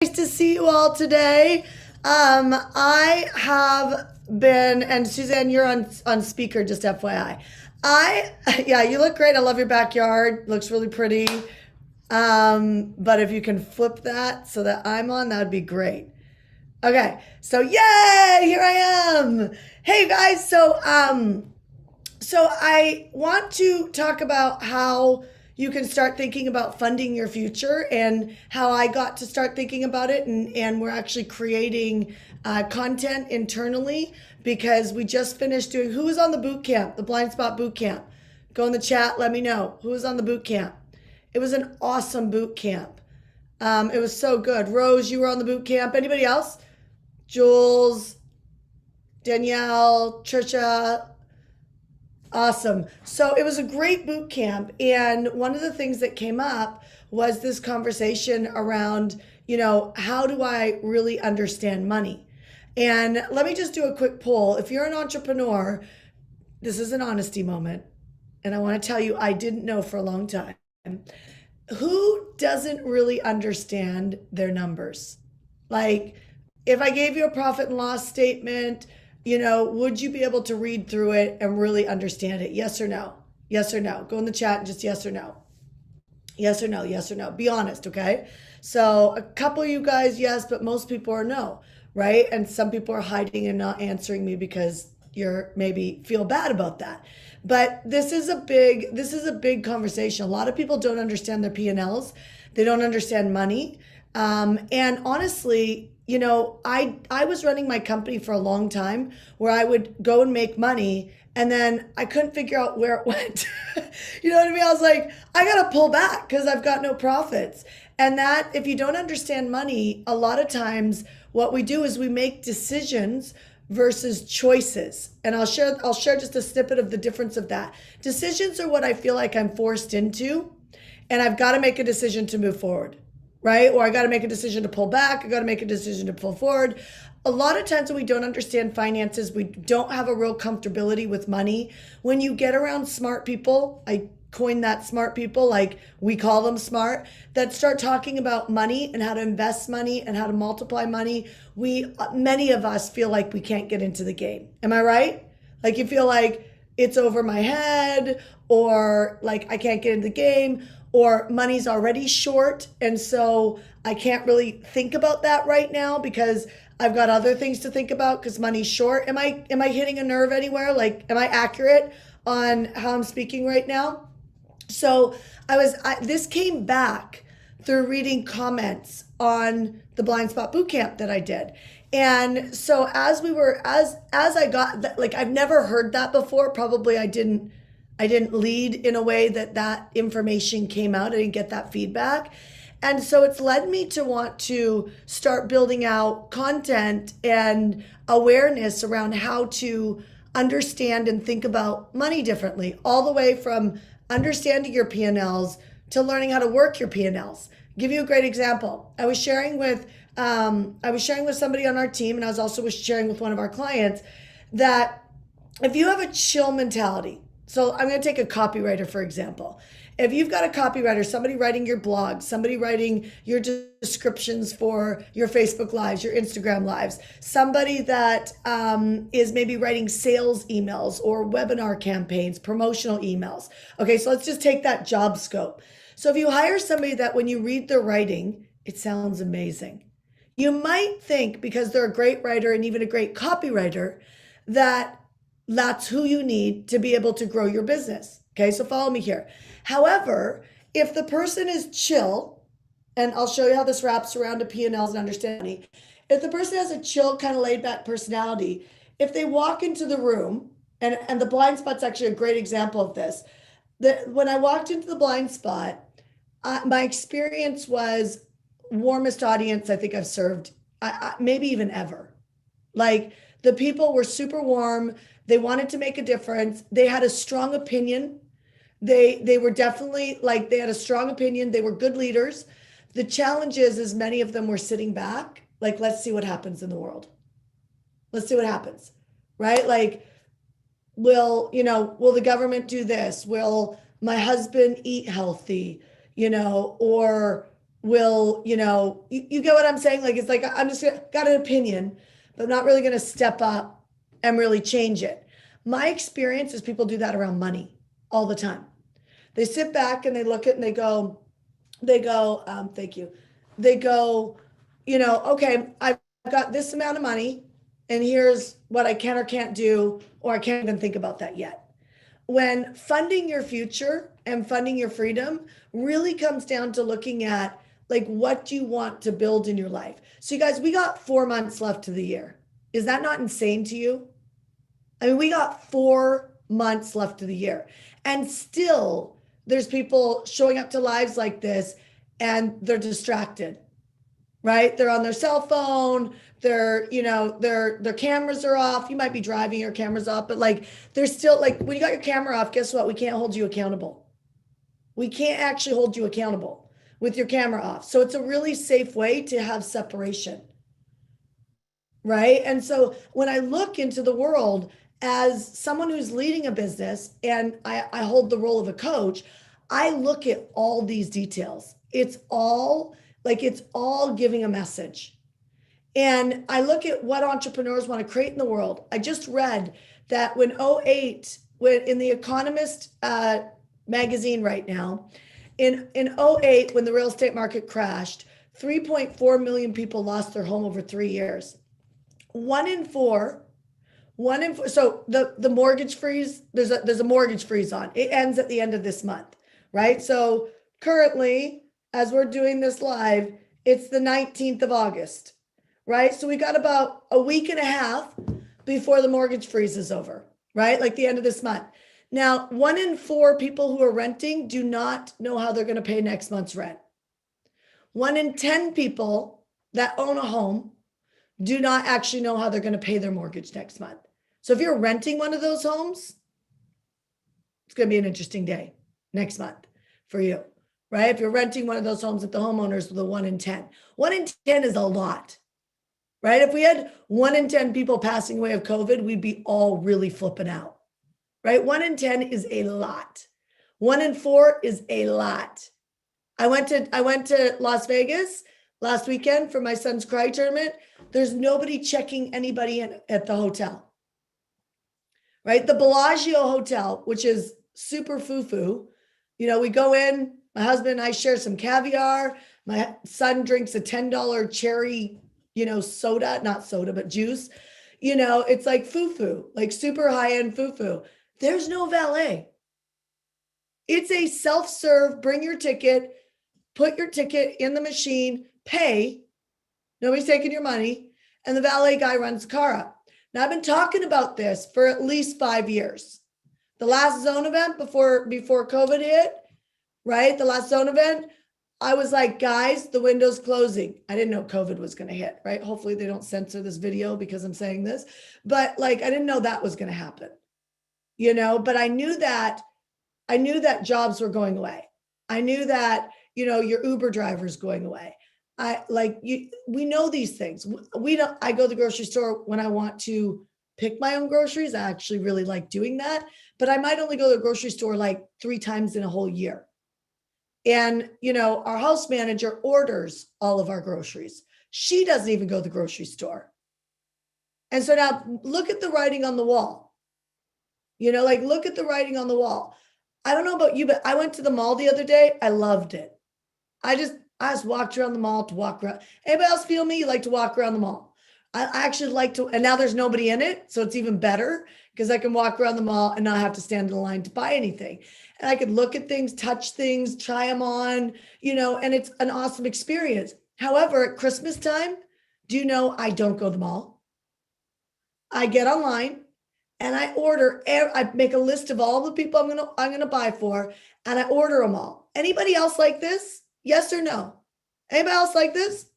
Nice to see you all today. I have been, and Suzanne, you're on speaker, just FYI. Yeah, you look great. I love your backyard. Looks really pretty. But if you can flip that so that I'm on, that would be great. Okay, so yay, here I am. Hey guys, so I want to talk about how you can start thinking about funding your future and how I got to start thinking about it. And we're actually creating content internally because we just finished doing, who was on the boot camp, the Blind Spot boot camp? Go in the chat, let me know. Who was on the boot camp? It was an awesome boot camp. It was so good. Rose, you were on the boot camp. Anybody else? Jules, Danielle, Trisha. Awesome. So it was a great boot camp. And one of the things that came up was this conversation around, how do I really understand money? And let me just do a quick poll. If you're an entrepreneur, this is an honesty moment. And I want to tell you, I didn't know for a long time. Who doesn't really understand their numbers? Like, if I gave you a profit and loss statement, would you be able to read through it and really understand it? Yes or no? Yes or no? Go in the chat and just yes or no. Yes or no? Yes or no? Be honest, okay? So a couple of you guys, yes, but most people are no, right? And some people are hiding and not answering me because you're maybe feel bad about that. But this is a big conversation. A lot of people don't understand their P&Ls. They don't understand money. And honestly, I was running my company for a long time where I would go and make money and then I couldn't figure out where it went. You know what I mean? I was like, I got to pull back because I've got no profits. And that, if you don't understand money, a lot of times what we do is we make decisions versus choices. And I'll share just a snippet of the difference of that. Decisions are what I feel like I'm forced into, and I've got to make a decision to move forward. Right? Or I got to make a decision to pull back. I got to make a decision to pull forward. A lot of times when we don't understand finances, we don't have a real comfortability with money. When you get around smart people, I coined that smart people, like we call them smart, that start talking about money and how to invest money and how to multiply money, many of us feel like we can't get into the game. Am I right? Like you feel like it's over my head, or like I can't get into the game, or money's already short and so I can't really think about that right now because I've got other things to think about because money's short. Am I hitting a nerve anywhere? Like, am I accurate on how I'm speaking right now? So this came back through reading comments on the Blind Spot Bootcamp that I did. And so as I got, like, I've never heard that before. Probably I didn't lead in a way that information came out. I didn't get that feedback. And so it's led me to want to start building out content and awareness around how to understand and think about money differently, all the way from understanding your P&Ls to learning how to work your P&Ls. Give you a great example. I was sharing with somebody on our team, and I was also sharing with one of our clients that if you have a chill mentality, so I'm going to take a copywriter, for example. If you've got a copywriter, somebody writing your blog, somebody writing your descriptions for your Facebook Lives, your Instagram Lives, somebody that is maybe writing sales emails or webinar campaigns, promotional emails. Okay, so let's just take that job scope. So if you hire somebody that when you read their writing, it sounds amazing. You might think because they're a great writer and even a great copywriter that's who you need to be able to grow your business. Okay, so follow me here. However, if the person is chill, and I'll show you how this wraps around to P&Ls and understanding. If the person has a chill, kind of laid back personality, if they walk into the room, and the blind spot's actually a great example of this. When I walked into the blind spot, my experience was warmest audience I think I've served, maybe even ever. Like, the people were super warm. They wanted to make a difference. They had a strong opinion. They were definitely, like, they had a strong opinion. They were good leaders. The challenge is many of them were sitting back, like, let's see what happens in the world. Let's see what happens, right? Like, will the government do this? Will my husband eat healthy? Or will, you get what I'm saying? Like, it's like, I'm just got an opinion, but I'm not really going to step up and really change it. My experience is people do that around money all the time. They sit back and they look at it and thank you. They go, okay, I've got this amount of money and here's what I can or can't do, or I can't even think about that yet. When funding your future and funding your freedom really comes down to looking at, like, what do you want to build in your life? So you guys, we got 4 months left to the year. Is that not insane to you? I mean, we got 4 months left of the year, and still there's people showing up to lives like this and they're distracted, right? They're on their cell phone. Their cameras are off. You might be driving, your camera's off, but like, they're still, like, when you got your camera off, guess what? We can't hold you accountable. We can't actually hold you accountable with your camera off. So it's a really safe way to have separation, right? And so when I look into the world as someone who's leading a business and I hold the role of a coach, I look at all these details. It's all giving a message. And I look at what entrepreneurs want to create in the world. I just read that when '08, when in the Economist magazine right now, in '08, when the real estate market crashed, 3.4 million people lost their home over 3 years. One in four. So the mortgage freeze, there's a mortgage freeze on. It ends at the end of this month, right? So currently, as we're doing this live, it's the 19th of August, right? So we got about a week and a half before the mortgage freeze is over, right? Like the end of this month. Now, 1 in 4 people who are renting do not know how they're going to pay next month's rent. 1 in 10 people that own a home do not actually know how they're going to pay their mortgage next month. So if you're renting one of those homes, it's going to be an interesting day next month for you, right? If you're renting one of those homes at the homeowners with a 1 in 10. 1 in 10 is a lot, right? If we had 1 in 10 people passing away of COVID, we'd be all really flipping out, right? 1 in 10 is a lot. 1 in 4 is a lot. I went to Las Vegas last weekend for my son's cry tournament. There's nobody checking anybody in at the hotel, right? The Bellagio Hotel, which is super foo-foo. We go in, my husband and I share some caviar. My son drinks a $10 cherry, soda, not soda, but juice. It's like foo-foo, like super high-end foo-foo. There's no valet. It's a self-serve, bring your ticket, put your ticket in the machine, pay. Nobody's taking your money. And the valet guy runs the car up. Now, I've been talking about this for at least 5 years. The last zone event before COVID hit, right? The last zone event, I was like, guys, the window's closing. I didn't know COVID was going to hit, right? Hopefully they don't censor this video because I'm saying this, but like, I didn't know that was going to happen, but I knew that jobs were going away. I knew that, your Uber driver's going away. We know these things. I go to the grocery store when I want to pick my own groceries. I actually really like doing that, but I might only go to the grocery store like 3 times in a whole year. And, our house manager orders all of our groceries. She doesn't even go to the grocery store. And so now look at the writing on the wall. Look at the writing on the wall. I don't know about you, but I went to the mall the other day. I loved it. I just walked around the mall to walk around. Anybody else feel me? You like to walk around the mall? I actually like to, and now there's nobody in it, so it's even better because I can walk around the mall and not have to stand in the line to buy anything. And I could look at things, touch things, try them on, and it's an awesome experience. However, at Christmas time, do you know I don't go to the mall? I get online and I make a list of all the people I'm gonna buy for, and I order them all. Anybody else like this? Yes or no? Anybody else like this?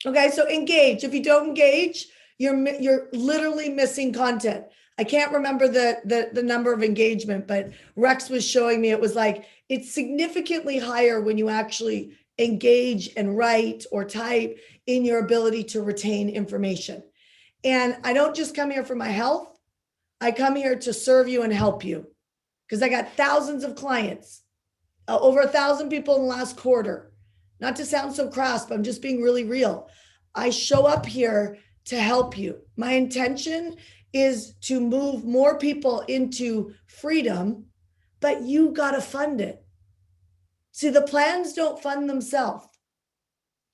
Okay, so engage. If you don't engage, you're literally missing content. I can't remember the number of engagement, but Rex was showing me, it was like, it's significantly higher when you actually engage and write or type in your ability to retain information. And I don't just come here for my health. I come here to serve you and help you because I got thousands of clients, over 1,000 people in the last quarter. Not to sound so crass, but I'm just being really real. I show up here to help you. My intention is to move more people into freedom, but you got to fund it. See, the plans don't fund themselves.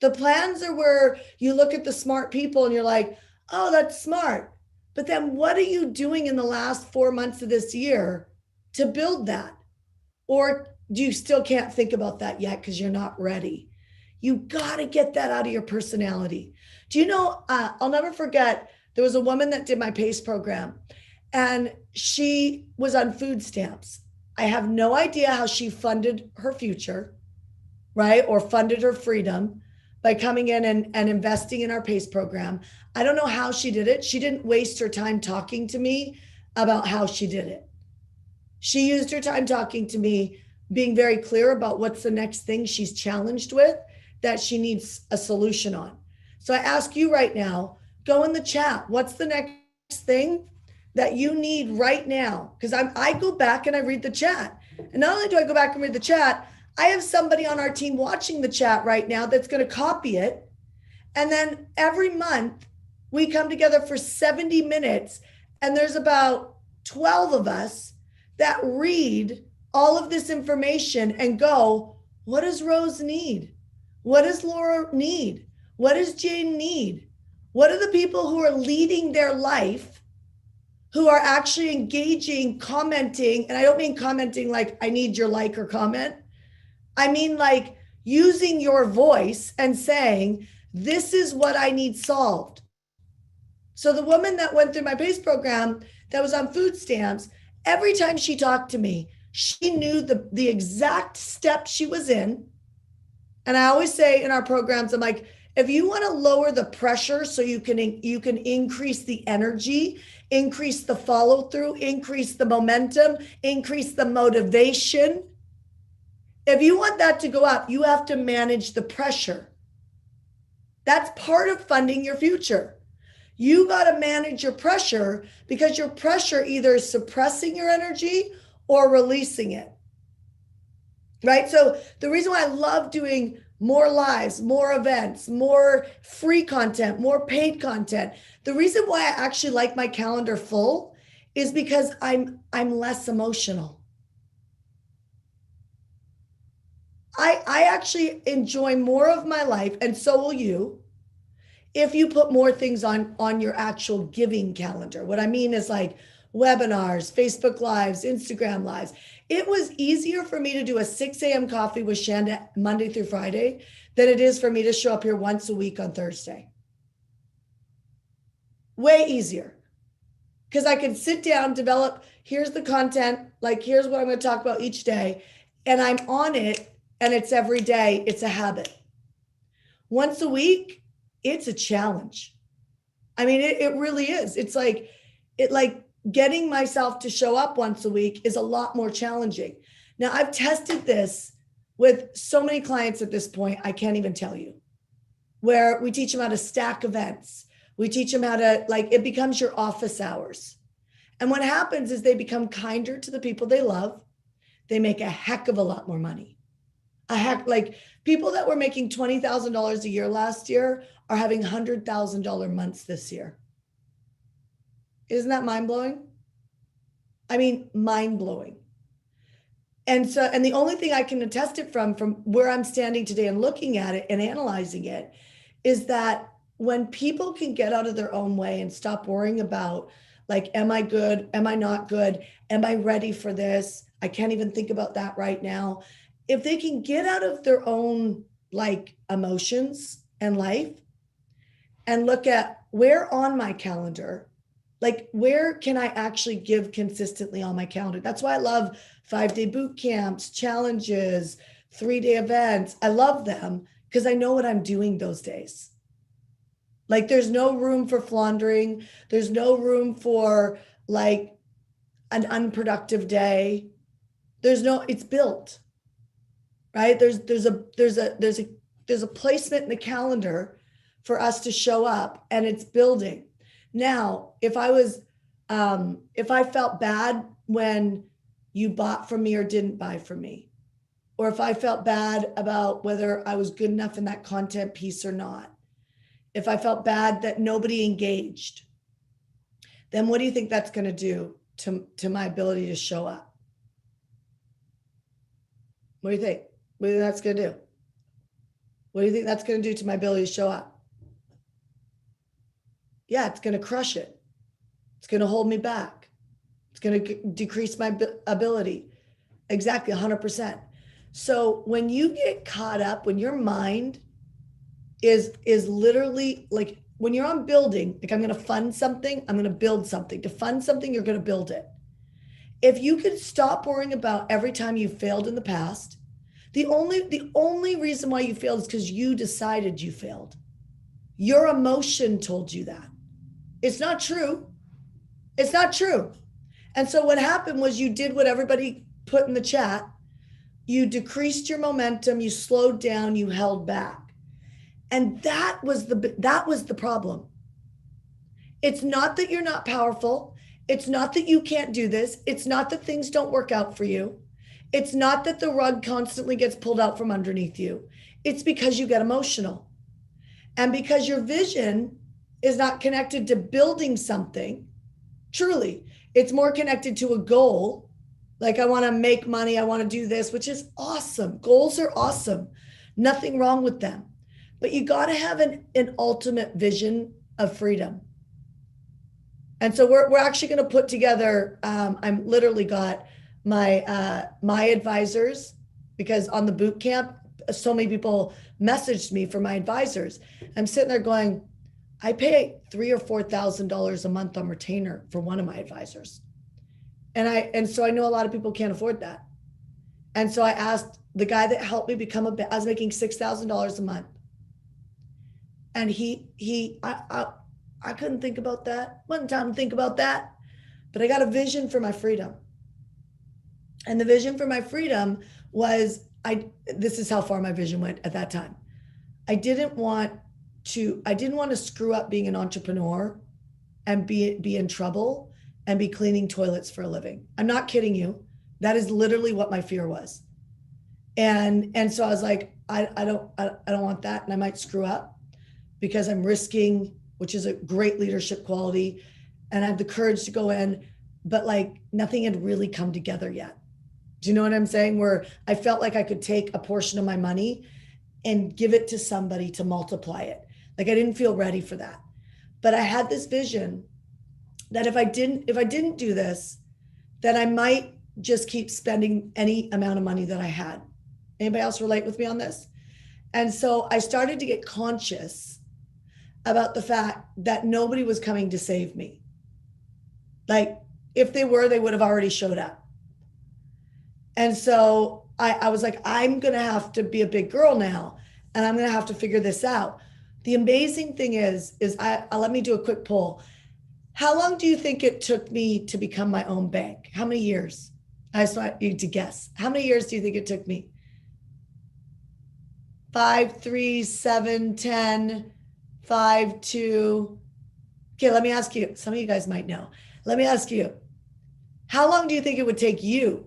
The plans are where you look at the smart people and you're like, oh, that's smart. But then what are you doing in the last 4 months of this year to build that? Or do you still can't think about that yet because you're not ready? You got to get that out of your personality. Do you know, I'll never forget, there was a woman that did my PACE program and she was on food stamps. I have no idea how she funded her future, right? Or funded her freedom by coming in and investing in our PACE program. I don't know how she did it. She didn't waste her time talking to me about how she did it. She used her time talking to me, being very clear about what's the next thing she's challenged with that she needs a solution on. So I ask you right now, go in the chat. What's the next thing that you need right now? Because I go back and I read the chat. And not only do I go back and read the chat, I have somebody on our team watching the chat right now that's going to copy it. And then every month we come together for 70 minutes and there's about 12 of us that read all of this information and go, what does Rose need? What does Laura need? What does Jane need? What are the people who are leading their life, who are actually engaging, commenting? And I don't mean commenting like I need your like or comment. I mean like using your voice and saying, this is what I need solved. So the woman that went through my PACE program that was on food stamps, every time she talked to me, she knew the exact step she was in. And I always say in our programs, I'm like, if you want to lower the pressure so you can increase the energy, increase the follow through, increase the momentum, increase the motivation. If you want that to go up, you have to manage the pressure. That's part of funding your future. You got to manage your pressure because your pressure either is suppressing your energy or releasing it. Right? So the reason why I love doing more lives, more events, more free content, more paid content, the reason why I actually like my calendar full is because I'm less emotional. I actually enjoy more of my life, and so will you, if you put more things on your actual giving calendar. What I mean is like webinars, Facebook Lives, Instagram Lives. It was easier for me to do a 6 a.m. coffee with Shanda Monday through Friday than it is for me to show up here once a week on Thursday. Way easier. Because I can sit down, develop, here's the content, like here's what I'm going to talk about each day, and I'm on it, and it's every day. It's a habit. Once a week, it's a challenge. I mean, it really is. It's like getting myself to show up once a week is a lot more challenging. Now, I've tested this with so many clients at this point, I can't even tell you, where we teach them how to stack events. We teach them how to, like, it becomes your office hours. And what happens is they become kinder to the people they love. They make a heck of a lot more money. Like people that were making $20,000 a year last year are having $100,000 months this year. Isn't that mind-blowing? I mean, mind-blowing. And the only thing I can attest it from where I'm standing today and looking at it and analyzing it is that when people can get out of their own way and stop worrying about, like, am I good? Am I not good? Am I ready for this? I can't even think about that right now. If they can get out of their own, like, emotions and life and look at where on my calendar, like, where can I actually give consistently on my calendar? That's why I love 5-day boot camps, challenges, 3-day events. I love them because I know what I'm doing those days. Like, there's no room for floundering. There's no room for, like, an unproductive day. It's built, right? There's a placement in the calendar for us to show up, and it's building. Now, if I felt bad when you bought from me or didn't buy from me, or if I felt bad about whether I was good enough in that content piece or not, if I felt bad that nobody engaged, then what do you think that's going to do to my ability to show up? What do you think? What do you think that's going to do? What do you think that's going to do to my ability to show up? Yeah, it's going to crush it. It's going to hold me back. It's going to decrease my ability. Exactly, 100%. So when you get caught up, when your mind is literally like, when you're on building, like I'm going to fund something, I'm going to build something. To fund something, you're going to build it. If you could stop worrying about every time you failed in the past, the only reason why you failed is because you decided you failed. Your emotion told you that. It's not true. It's not true. And so what happened was you did what everybody put in the chat. You decreased your momentum, you slowed down, you held back. And that was the problem. It's not that you're not powerful. It's not that you can't do this. It's not that things don't work out for you. It's not that the rug constantly gets pulled out from underneath you. It's because you get emotional. And because your vision is not connected to building something, truly, it's more connected to a goal. Like, I want to make money, I want to do this, which is awesome. Goals are awesome. Nothing wrong with them. But you got to have an ultimate vision of freedom. And so we're actually going to put together, I'm literally got my advisors, because on the boot camp, so many people messaged me for my advisors. I'm sitting there going, I pay $3,000 or $4,000 a month on retainer for one of my advisors. And so I know a lot of people can't afford that. And so I asked the guy that helped me become I was making $6,000 a month. And I couldn't think about that. Wasn't time to think about that. But I got a vision for my freedom. And the vision for my freedom was, this is how far my vision went at that time. I didn't want to screw up being an entrepreneur and be in trouble and be cleaning toilets for a living. I'm not kidding you. That is literally what my fear was. And so I was like, I don't want that. And I might screw up because I'm risking, which is a great leadership quality. And I have the courage to go in, but like nothing had really come together yet. Do you know what I'm saying? Where I felt like I could take a portion of my money and give it to somebody to multiply it. Like, I didn't feel ready for that. But I had this vision that if I didn't do this, that I might just keep spending any amount of money that I had. Anybody else relate with me on this? And so I started to get conscious about the fact that nobody was coming to save me. Like, if they were, they would have already showed up. And so I was like, I'm going to have to be a big girl now, and I'm going to have to figure this out. The amazing thing is let me do a quick poll. How long do you think it took me to become my own bank? How many years? I just want you to guess. How many years do you think it took me? 5, 3, 7, 10, 5, 2. Okay, let me ask you. Some of you guys might know. Let me ask you. How long do you think it would take you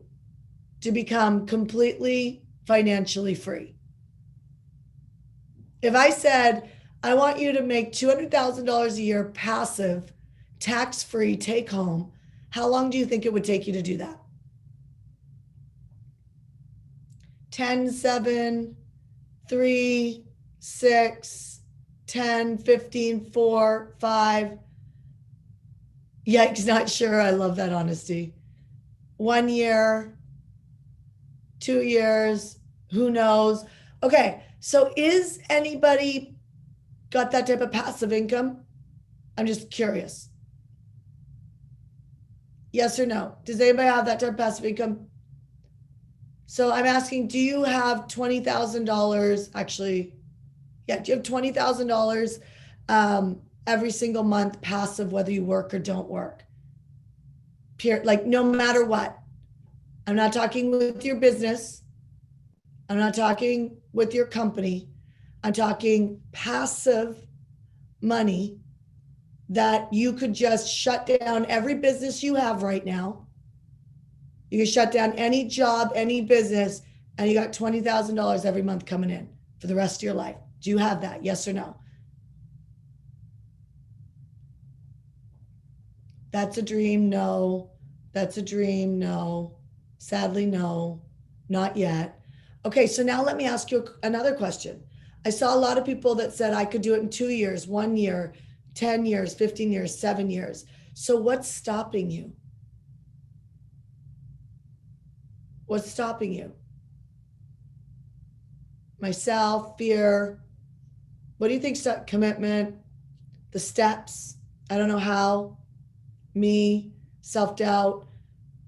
to become completely financially free? If I said, I want you to make $200,000 a year passive, tax-free, take home, how long do you think it would take you to do that? 10, 7, 3, 6, 10, 15, 4, 5. Yikes, not sure. I love that honesty. 1 year, 2 years, who knows? Okay, so is anybody got that type of passive income? I'm just curious. Yes or no? Does anybody have that type of passive income? So I'm asking, do you have $20,000? Actually, yeah, do you have $20,000 every single month passive, whether you work or don't work? Like, no matter what. I'm not talking with your business. I'm not talking with your company. I'm talking passive money that you could just shut down every business you have right now. You can shut down any job, any business, and you got $20,000 every month coming in for the rest of your life. Do you have that? Yes or no? That's a dream. No. That's a dream. No. Sadly, no. Not yet. Okay, so now let me ask you another question. I saw a lot of people that said I could do it in 2 years, 1 year, 10 years, 15 years, 7 years. So what's stopping you? What's stopping you? Myself, fear. What do you think? Commitment, the steps. I don't know how. Me, self doubt.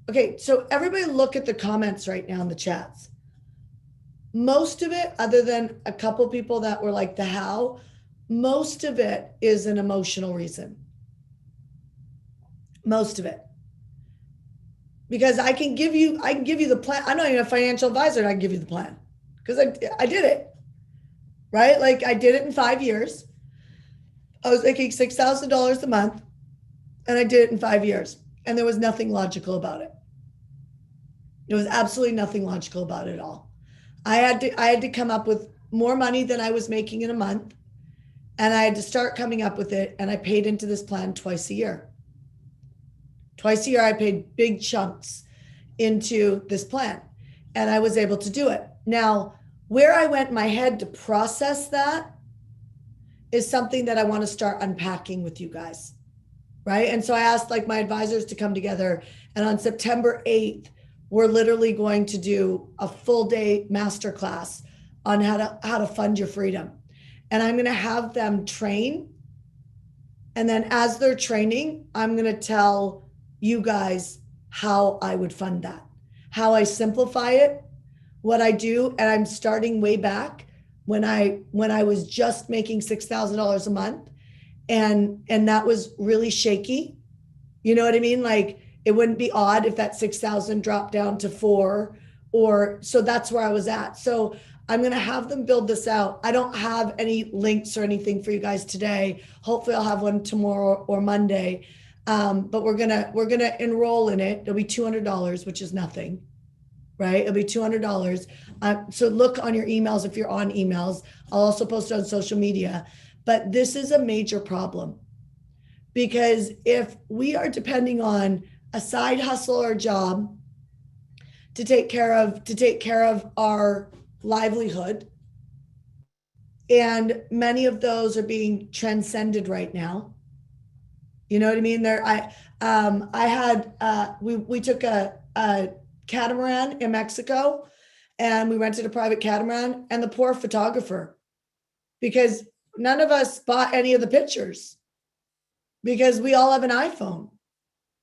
Okay, so everybody look at the comments right now in the chats. Most of it, other than a couple people that were like the how, most of it is an emotional reason. Most of it. Because I can give you the plan. I'm not even a financial advisor, and I can give you the plan. Because I did it. Right? Like I did it in 5 years. I was making $6,000 a month, and I did it in 5 years. And there was nothing logical about it. There was absolutely nothing logical about it at all. I had to come up with more money than I was making in a month, and I had to start coming up with it, and I paid into this plan twice a year. Twice a year, I paid big chunks into this plan, and I was able to do it. Now, where I went in my head to process that is something that I want to start unpacking with you guys, right? And so I asked like my advisors to come together, and on September 8th, we're literally going to do a full day masterclass on how to fund your freedom. And I'm going to have them train. And then as they're training, I'm going to tell you guys how I would fund that, how I simplify it, what I do. And I'm starting way back when I was just making $6,000 a month. And that was really shaky. You know what I mean? Like, it wouldn't be odd if that 6,000 dropped down to 4, or so that's where I was at. So I'm going to have them build this out. I don't have any links or anything for you guys today. Hopefully I'll have one tomorrow or Monday. But we're going to enroll in it. It'll be $200, which is nothing, right? It'll be $200. So look on your emails if you're on emails. I'll also post it on social media. But this is a major problem, because if we are depending on a side hustle or job to take care of our livelihood, and many of those are being transcended right now. You know what I mean? We took a catamaran in Mexico, and we rented a private catamaran, and the poor photographer, because none of us bought any of the pictures, because we all have an iPhone.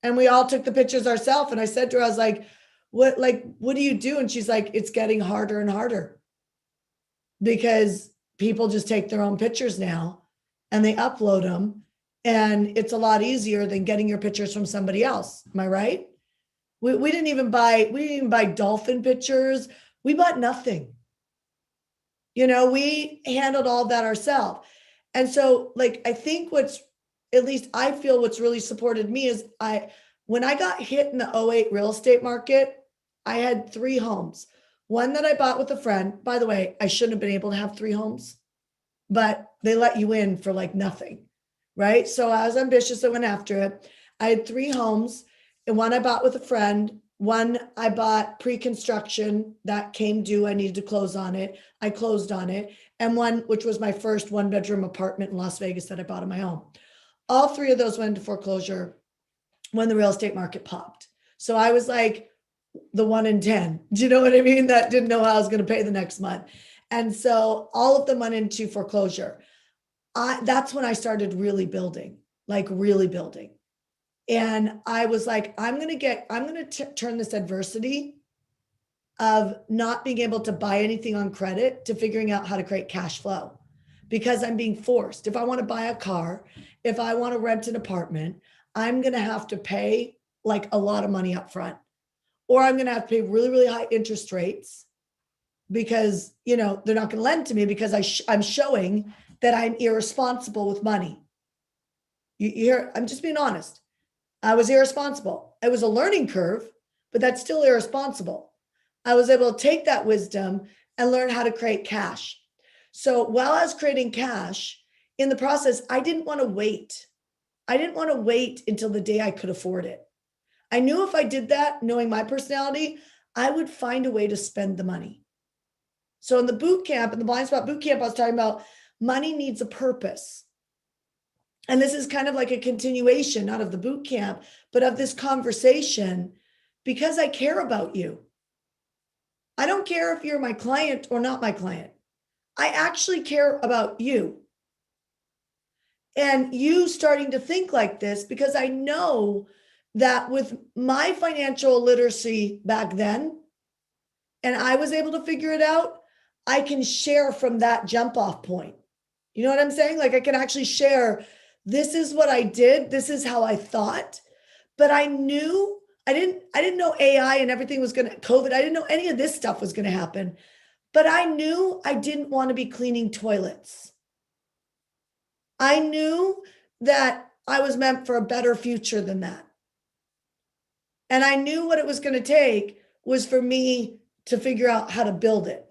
And we all took the pictures ourselves. And I said to her, I was like, what do you do? And she's like, it's getting harder and harder, because people just take their own pictures now and they upload them. And it's a lot easier than getting your pictures from somebody else. Am I right? We didn't even buy dolphin pictures. We bought nothing. You know, we handled all that ourselves. And so like, I think at least I feel what's really supported me is when I got hit in the 2008 real estate market, I had 3 homes. One that I bought with a friend. By the way, I shouldn't have been able to have 3 homes, but they let you in for like nothing, right? So I was ambitious. I went after it. I had 3 homes, and one I bought with a friend. One I bought pre-construction that came due. I needed to close on it. I closed on it. And one, which was my first 1-bedroom apartment in Las Vegas that I bought on my own. All 3 of those went into foreclosure when the real estate market popped. So I was like the 1 in 10. Do you know what I mean? That didn't know how I was going to pay the next month. And so all of them went into foreclosure. That's when I started really building. And I was like, I'm going to turn this adversity of not being able to buy anything on credit to figuring out how to create cash flow, because I'm being forced. If I want to buy a car, if I want to rent an apartment, I'm going to have to pay like a lot of money up front, or I'm going to have to pay really, really high interest rates, because, you know, they're not going to lend to me because I'm showing that I'm irresponsible with money. You hear, I'm just being honest. I was irresponsible. It was a learning curve, but that's still irresponsible. I was able to take that wisdom and learn how to create cash. So while I was creating cash in the process, I didn't want to wait. I didn't want to wait until the day I could afford it. I knew if I did that, knowing my personality, I would find a way to spend the money. So in the boot camp, in the blind spot boot camp, I was talking about money needs a purpose. And this is kind of like a continuation, not of the boot camp, but of this conversation, because I care about you. I don't care if you're my client or not my client. I actually care about you. And you starting to think like this, because I know that with my financial literacy back then, and I was able to figure it out, I can share from that jump off point. You know what I'm saying? Like I can actually share, this is what I did, this is how I thought, but I knew I didn't know AI and everything was going to COVID. I didn't know any of this stuff was going to happen, but I knew I didn't want to be cleaning toilets. I knew that I was meant for a better future than that. And I knew what it was going to take was for me to figure out how to build it.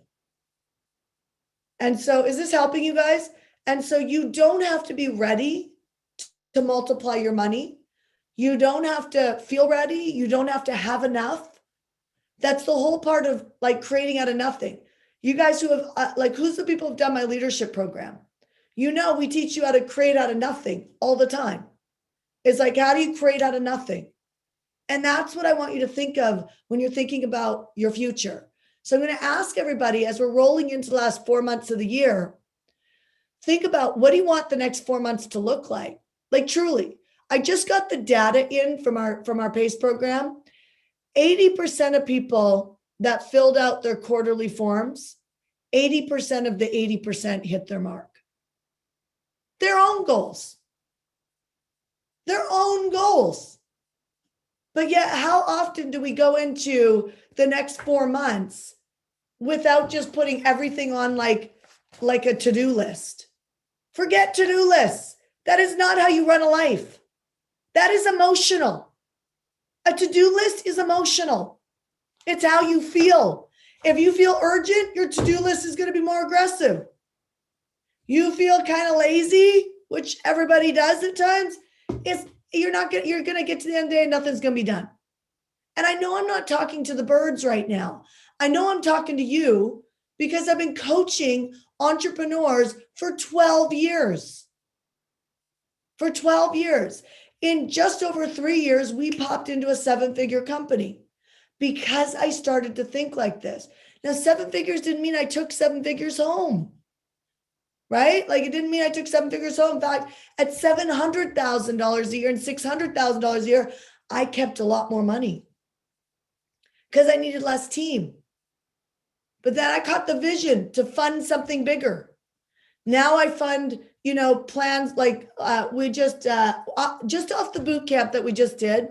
And so is this helping you guys? And so you don't have to be ready to multiply your money. You don't have to feel ready. You don't have to have enough. That's the whole part of like creating out of nothing. You guys who have like, who's the people who've done my leadership program? You know, we teach you how to create out of nothing all the time. It's like, how do you create out of nothing? And that's what I want you to think of when you're thinking about your future. So I'm going to ask everybody as we're rolling into the last 4 months of the year, think about what do you want the next 4 months to look like? Like truly, I just got the data in from our PACE program. 80% of people that filled out their quarterly forms, 80% of the 80% hit their mark. Their own goals. Their own goals. But yet, how often do we go into the next 4 months without just putting everything on like a to-do list? Forget to-do lists. That is not how you run a life. That is emotional. A to-do list is emotional. It's how you feel. If you feel urgent, your to-do list is going to be more aggressive. You feel kind of lazy, which everybody does at times, you're going to get to the end of the day and nothing's going to be done. And I know I'm not talking to the birds right now. I know I'm talking to you because I've been coaching entrepreneurs for 12 years. For 12 years. In just over 3 years, we popped into a 7-figure company because I started to think like this. Now, 7 figures didn't mean I took 7 figures home, right? Like it didn't mean I took 7 figures home. In fact, at $700,000 a year and $600,000 a year, I kept a lot more money because I needed less team. But then I caught the vision to fund something bigger. Now I fund, plans like we just off the boot camp that we just did,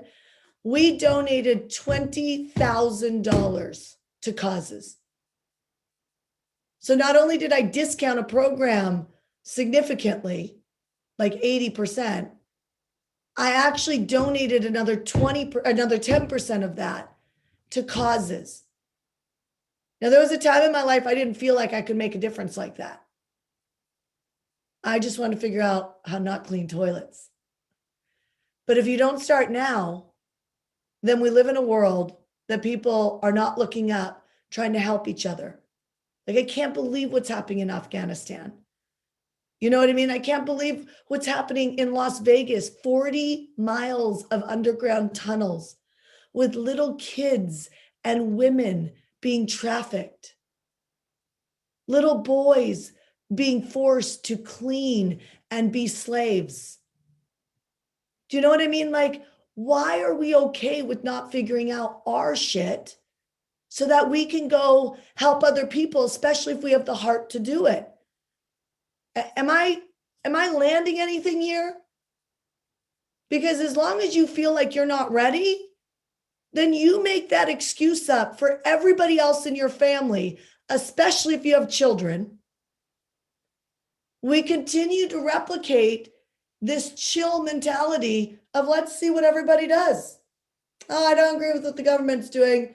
we donated $20,000 to causes. So not only did I discount a program significantly, like 80%, I actually donated another 10% of that to causes. Now, there was a time in my life I didn't feel like I could make a difference like that. I just wanted to figure out how not clean toilets. But if you don't start now, then we live in a world that people are not looking up, trying to help each other. Like, I can't believe what's happening in Afghanistan. You know what I mean? I can't believe what's happening in Las Vegas, 40 miles of underground tunnels with little kids and women being trafficked. Little boys being forced to clean and be slaves. Do you know what I mean? Like, why are we okay with not figuring out our shit so that we can go help other people, especially if we have the heart to do it? Am I landing anything here? Because as long as you feel like you're not ready, then you make that excuse up for everybody else in your family, especially if you have children. We continue to replicate this chill mentality of let's see what everybody does. Oh, I don't agree with what the government's doing,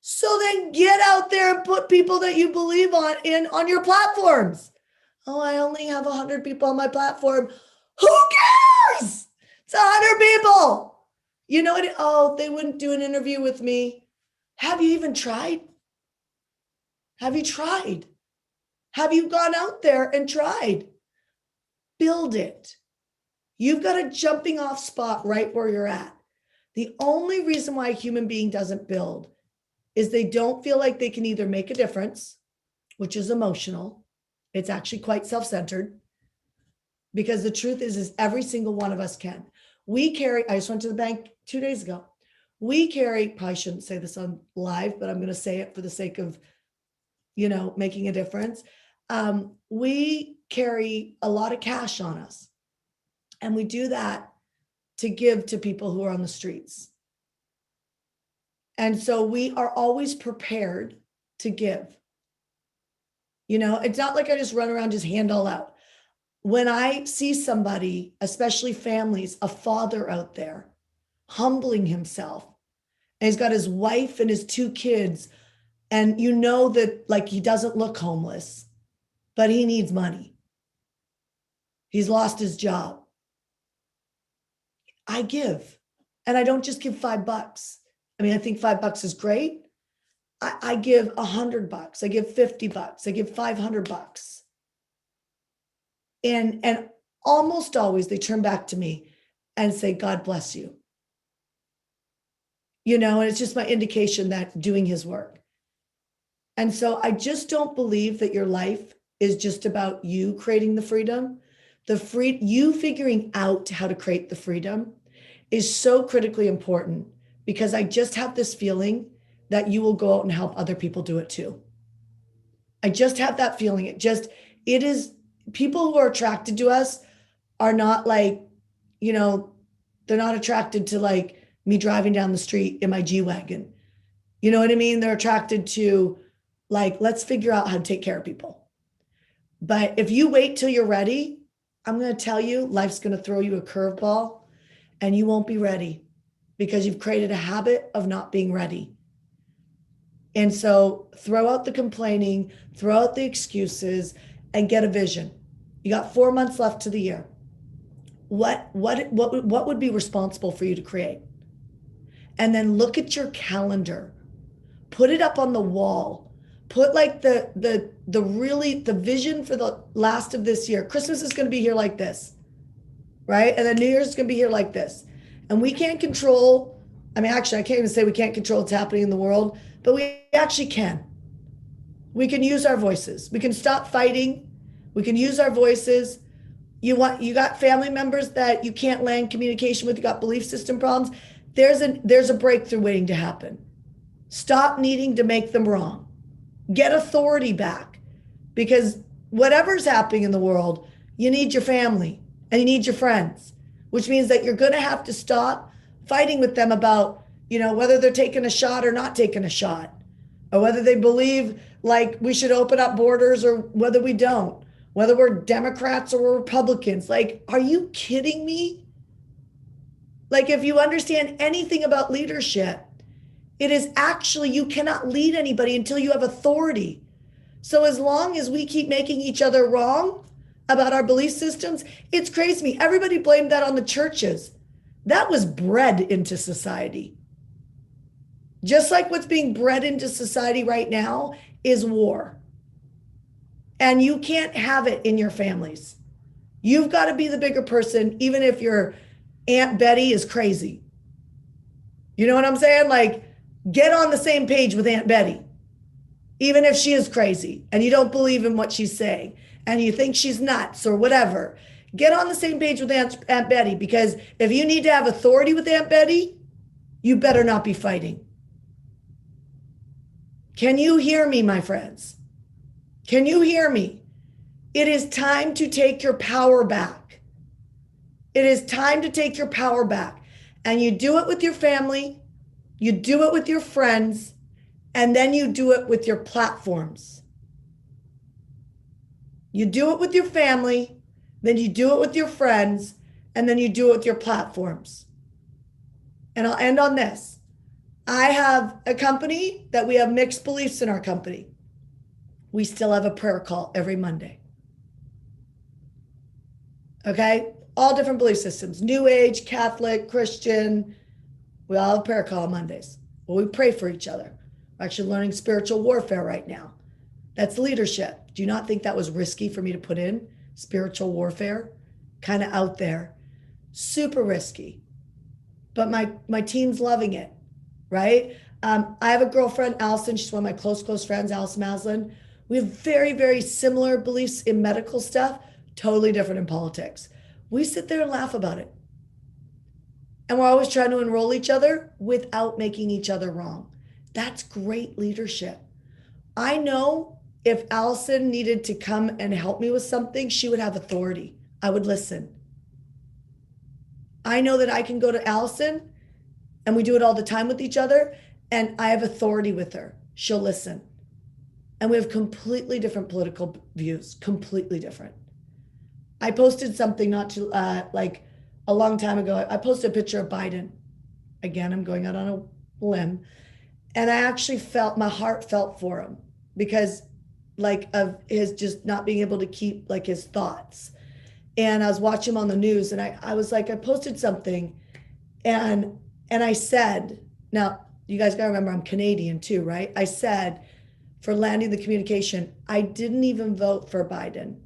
So then get out there and put people that you believe on your platforms. Oh, I only have 100 people on my platform. Who cares? It's 100 people. You know what? Oh, they wouldn't do an interview with me. Have you even tried? Have you tried? Have you gone out there and tried? Build it. You've got a jumping off spot right where you're at. The only reason why a human being doesn't build is they don't feel like they can either make a difference, which is emotional. It's actually quite self-centered, because the truth is every single one of us can. I just went to the bank 2 days ago. Probably shouldn't say this on live, but I'm going to say it for the sake of, making a difference. We carry a lot of cash on us, and we do that to give to people who are on the streets. And so we are always prepared to give. It's not like I just run around, just hand all out. When I see somebody, especially families, a father out there humbling himself, and he's got his wife and his 2 kids, and that like he doesn't look homeless, but he needs money. He's lost his job. I give, and I don't just give $5. I mean, I think $5 is great. I give $100. I give $50. I give $500. And almost always they turn back to me and say, God bless you. And it's just my indication that doing his work. And so I just don't believe that your life is just about you creating the freedom. You figuring out how to create the freedom is so critically important, because I just have this feeling that you will go out and help other people do it too. I just have that feeling. It is, people who are attracted to us are not like, they're not attracted to like me driving down the street in my G-Wagon. You know what I mean? They're attracted to like, let's figure out how to take care of people. But if you wait till you're ready, I'm going to tell you, life's going to throw you a curveball and you won't be ready, because you've created a habit of not being ready. And so throw out the complaining, throw out the excuses, and get a vision. You got 4 months left to the year. What would be responsible for you to create? And then look at your calendar. Put it up on the wall. Put like the vision for the last of this year. Christmas is going to be here like this, right? And then New Year's is going to be here like this. And we can't control, actually, I can't even say we can't control what's happening in the world, but we actually can. We can use our voices. We can stop fighting. We can use our voices. You got family members that you can't land communication with, you got belief system problems. There's a breakthrough waiting to happen. Stop needing to make them wrong. Get authority back, because whatever's happening in the world, you need your family and you need your friends, which means that you're going to have to stop fighting with them about, whether they're taking a shot or not taking a shot, or whether they believe like we should open up borders or whether we don't, whether we're Democrats or we're Republicans. Like, are you kidding me? Like, if you understand anything about leadership, it is actually, you cannot lead anybody until you have authority. So as long as we keep making each other wrong about our belief systems, it's crazy to me. Everybody blamed that on the churches. That was bred into society. Just like what's being bred into society right now is war. And you can't have it in your families. You've got to be the bigger person, even if your Aunt Betty is crazy. You know what I'm saying? Like, get on the same page with Aunt Betty, even if she is crazy and you don't believe in what she's saying and you think she's nuts or whatever. Get on the same page with Aunt Betty, because if you need to have authority with Aunt Betty, you better not be fighting. Can you hear me, my friends? Can you hear me? It is time to take your power back. It is time to take your power back. And you do it with your family, you do it with your friends, and then you do it with your platforms. You do it with your family, then you do it with your friends, and then you do it with your platforms. And I'll end on this. I have a company that we have mixed beliefs in our company. We still have a prayer call every Monday. Okay? All different belief systems, New Age, Catholic, Christian. We all have a prayer call on Mondays. Well, we pray for each other. We're actually learning spiritual warfare right now. That's leadership. Do you not think that was risky for me to put in? Spiritual warfare? Kind of out there. Super risky. But my team's loving it, right? I have a girlfriend, Allison. She's one of my close friends, Allison Maslin. We have very, very similar beliefs in medical stuff, totally different in politics. We sit there and laugh about it. And we're always trying to enroll each other without making each other wrong. That's great leadership. I know if Allison needed to come and help me with something, she would have authority. I would listen. I know that I can go to Allison, and we do it all the time with each other, and I have authority with her. She'll listen. And we have completely different political views, completely different. I posted something not too, like a long time ago. I posted a picture of Biden. Again, I'm going out on a limb. And I actually felt, my heart felt for him because like of his just not being able to keep like his thoughts. And I was watching him on the news, and I was like, I posted something, and I said, now you guys gotta remember I'm Canadian too, right? I said, for landing the communication, I didn't even vote for Biden,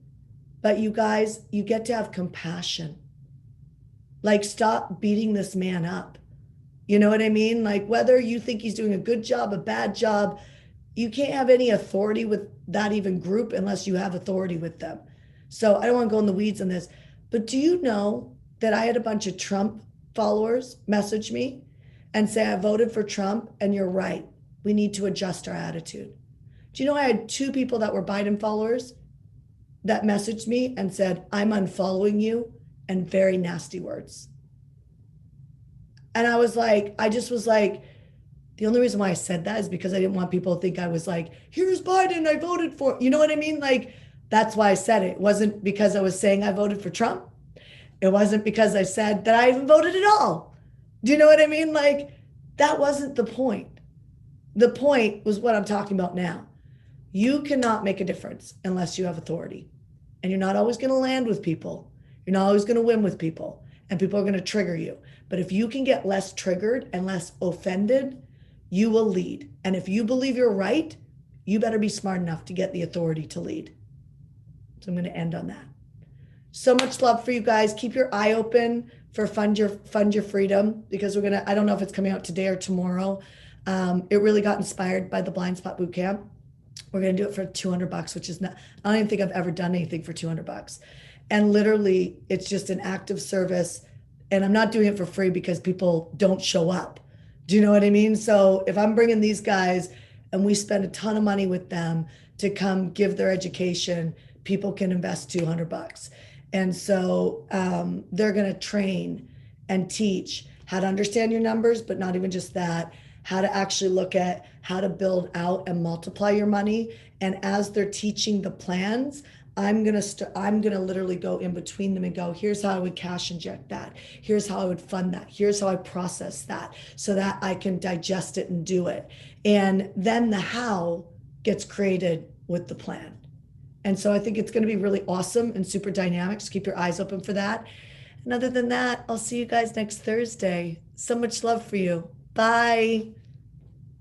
but you guys, you get to have compassion. Like, stop beating this man up. You know what I mean? Like, whether you think he's doing a good job, a bad job, you can't have any authority with that even group unless you have authority with them. So I don't want to go in the weeds on this, but do you know that I had a bunch of Trump followers message me and say, I voted for Trump, and you're right. We need to adjust our attitude. Do you know I had 2 people that were Biden followers that messaged me and said, I'm unfollowing you, and very nasty words. And I was like, I just was like, the only reason why I said that is because I didn't want people to think I was like, here's Biden, I voted for, you know what I mean? Like, that's why I said it. It wasn't because I was saying I voted for Trump. It wasn't because I said that I even voted at all. Do you know what I mean? Like, that wasn't the point. The point was what I'm talking about now. You cannot make a difference unless you have authority. And you're not always going to land with people. You're not always going to win with people. And people are going to trigger you. But if you can get less triggered and less offended, you will lead. And if you believe you're right, you better be smart enough to get the authority to lead. So I'm going to end on that. So much love for you guys. Keep your eye open for Fund Your Freedom, because we're going to, I don't know if it's coming out today or tomorrow. It really got inspired by the Blind Spot Bootcamp. We're going to do it for $200, which is not, I don't even think I've ever done anything for $200. And literally it's just an act of service. And I'm not doing it for free because people don't show up. Do you know what I mean? So if I'm bringing these guys and we spend a ton of money with them to come give their education, people can invest $200. And so they're going to train and teach how to understand your numbers, but not even just that, how to actually look at how to build out and multiply your money. And as they're teaching the plans, I'm gonna literally go in between them and go, here's how I would cash inject that. Here's how I would fund that. Here's how I process that so that I can digest it and do it. And then the how gets created with the plan. And so I think it's going to be really awesome and super dynamic. So keep your eyes open for that. And other than that, I'll see you guys next Thursday. So much love for you. Bye.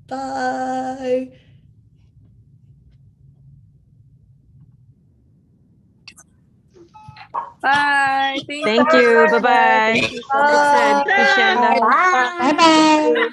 Bye. Bye. Thank you. Bye-bye. Thank you so Well much. said, Krishanda. Bye bye.